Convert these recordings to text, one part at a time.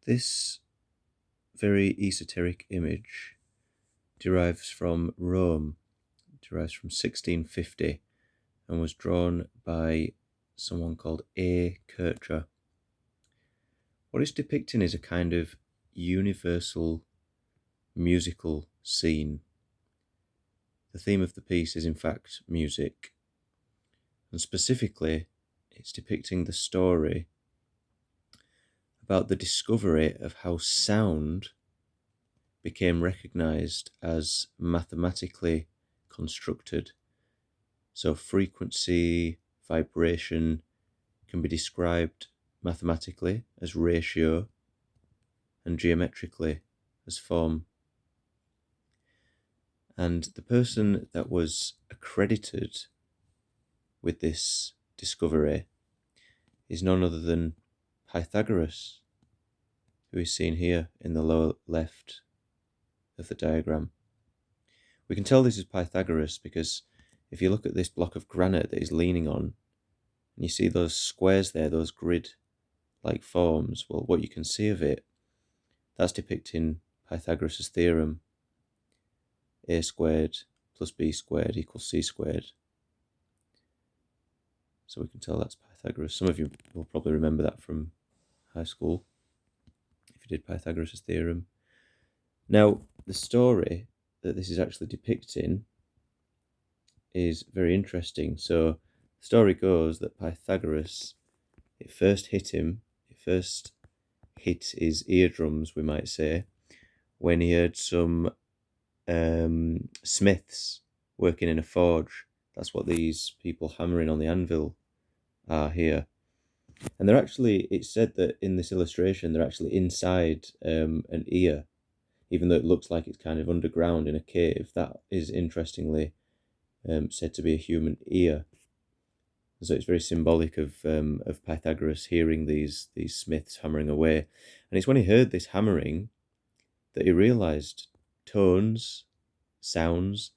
This very esoteric image derives from Rome, derives from 1650, and was drawn by someone called A. Kircher. What it's depicting is a kind of universal musical scene. The theme of the piece is in fact music, and specifically it's depicting the story about the discovery of how sound became recognized as mathematically constructed. So frequency, vibration can be described mathematically as ratio and geometrically as form. And the person that was accredited with this discovery is none other than Pythagoras, who is seen here in the lower left of the diagram. We can tell this is Pythagoras because if you look at this block of granite that he's leaning on, and you see those squares there, those grid-like forms, well, what you can see of it, that's depicting Pythagoras' theorem. A squared plus b squared equals c squared. So we can tell that's Pythagoras. Some of you will probably remember that from high school, if you did Pythagoras' theorem. Now, the story that this is actually depicting is very interesting. So the story goes that Pythagoras, it first hit his eardrums, we might say, when he heard some smiths working in a forge. That's what these people hammering on the anvil are here. And they're actually, it's said that in this illustration, they're actually inside an ear, even though it looks like it's kind of underground in a cave. That is interestingly said to be a human ear. So it's very symbolic of Pythagoras hearing these smiths hammering away. And it's when he heard this hammering that he realized tones, sounds,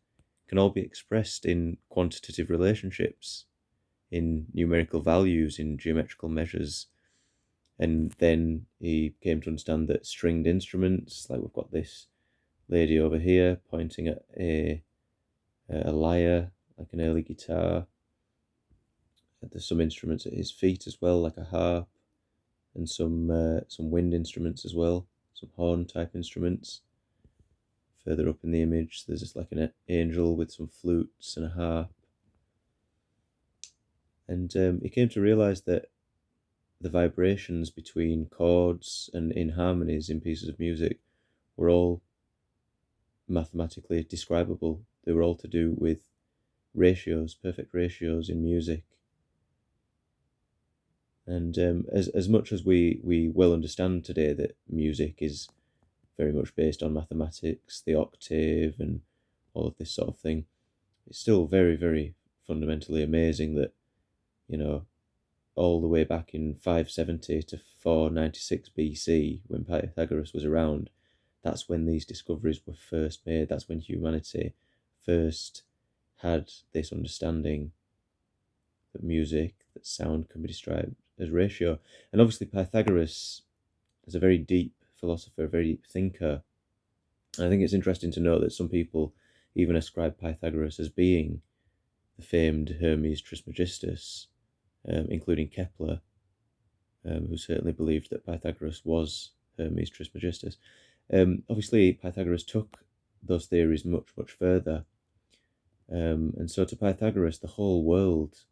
can all be expressed in quantitative relationships, in numerical values, in geometrical measures. And then he came to understand that stringed instruments, like we've got this lady over here pointing at a lyre, like an early guitar. There's some instruments at his feet as well, like a harp, and some wind instruments as well, some horn type instruments. Further up in the image, there's just like an angel with some flutes and a harp. And he came to realize that the vibrations between chords and in harmonies in pieces of music were all mathematically describable. They were all to do with ratios, perfect ratios in music. And as much as we well understand today that music is very much based on mathematics, the octave and all of this sort of thing, it's still very, very fundamentally amazing that, all the way back in 570 to 496 BC, when Pythagoras was around, that's when these discoveries were first made. That's when humanity first had this understanding that music, that sound can be described as ratio. And obviously Pythagoras is a very deep philosopher, a very deep thinker. And I think it's interesting to note that some people even ascribe Pythagoras as being the famed Hermes Trismegistus, including Kepler, who certainly believed that Pythagoras was Hermes Trismegistus. Obviously, Pythagoras took those theories much, much further. And so to Pythagoras, the whole world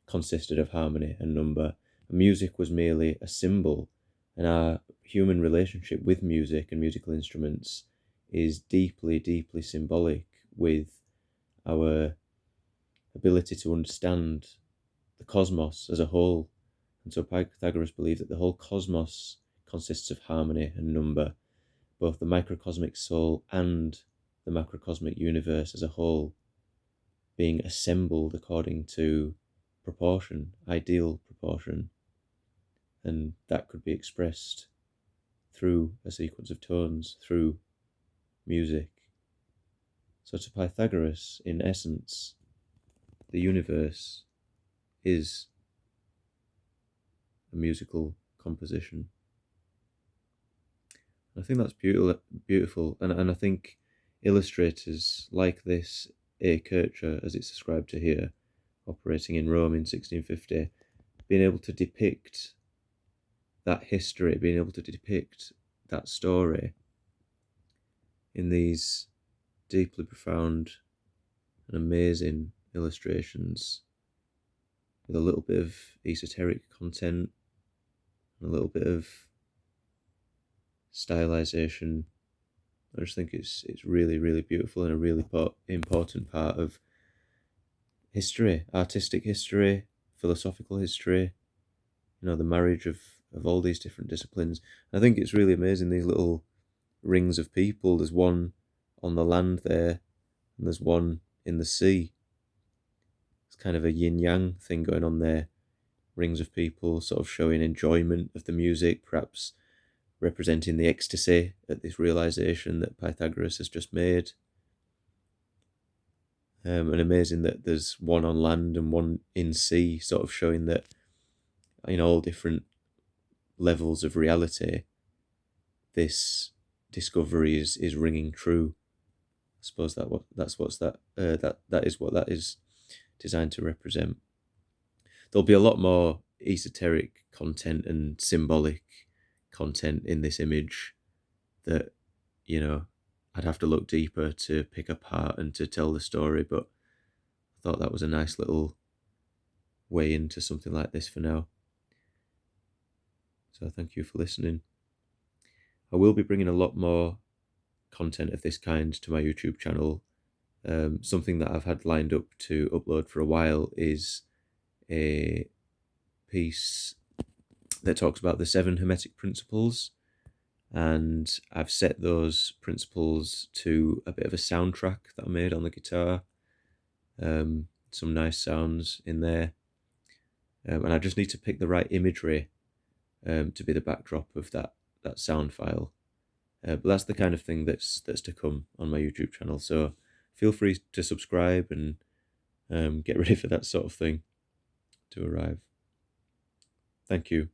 consisted of harmony and number. Music was merely a symbol, and our human relationship with music and musical instruments is deeply, deeply symbolic with our ability to understand the cosmos as a whole. And so Pythagoras believed that the whole cosmos consists of harmony and number, both the microcosmic soul and the macrocosmic universe as a whole being assembled according to proportion, ideal proportion. And that could be expressed through a sequence of tones, through music. So to Pythagoras, in essence, the universe is a musical composition. I think that's beautiful, and I think illustrators like this A. Kircher, as it's described to here, operating in Rome in 1650, being able to depict that history, being able to depict that story in these deeply profound and amazing illustrations with a little bit of esoteric content and a little bit of stylization. I just think it's really, really beautiful and a really important part of history, artistic history, philosophical history, the marriage of all these different disciplines. I think it's really amazing, these little rings of people. There's one on the land there, and there's one in the sea. It's kind of a yin-yang thing going on there. Rings of people sort of showing enjoyment of the music, perhaps representing the ecstasy at this realization that Pythagoras has just made. And amazing that there's one on land and one in sea, sort of showing that in all different levels of reality, this discovery is ringing true. I suppose that is what that is designed to represent. There'll be a lot more esoteric content and symbolic content in this image that, I'd have to look deeper to pick apart and to tell the story, but I thought that was a nice little way into something like this for now. So thank you for listening. I will be bringing a lot more content of this kind to my YouTube channel. Something that I've had lined up to upload for a while is a piece that talks about the 7 Hermetic principles, and I've set those principles to a bit of a soundtrack that I made on the guitar. Some nice sounds in there, and I just need to pick the right imagery to be the backdrop of that sound file. But that's the kind of thing that's to come on my YouTube channel. So feel free to subscribe and get ready for that sort of thing to arrive. Thank you.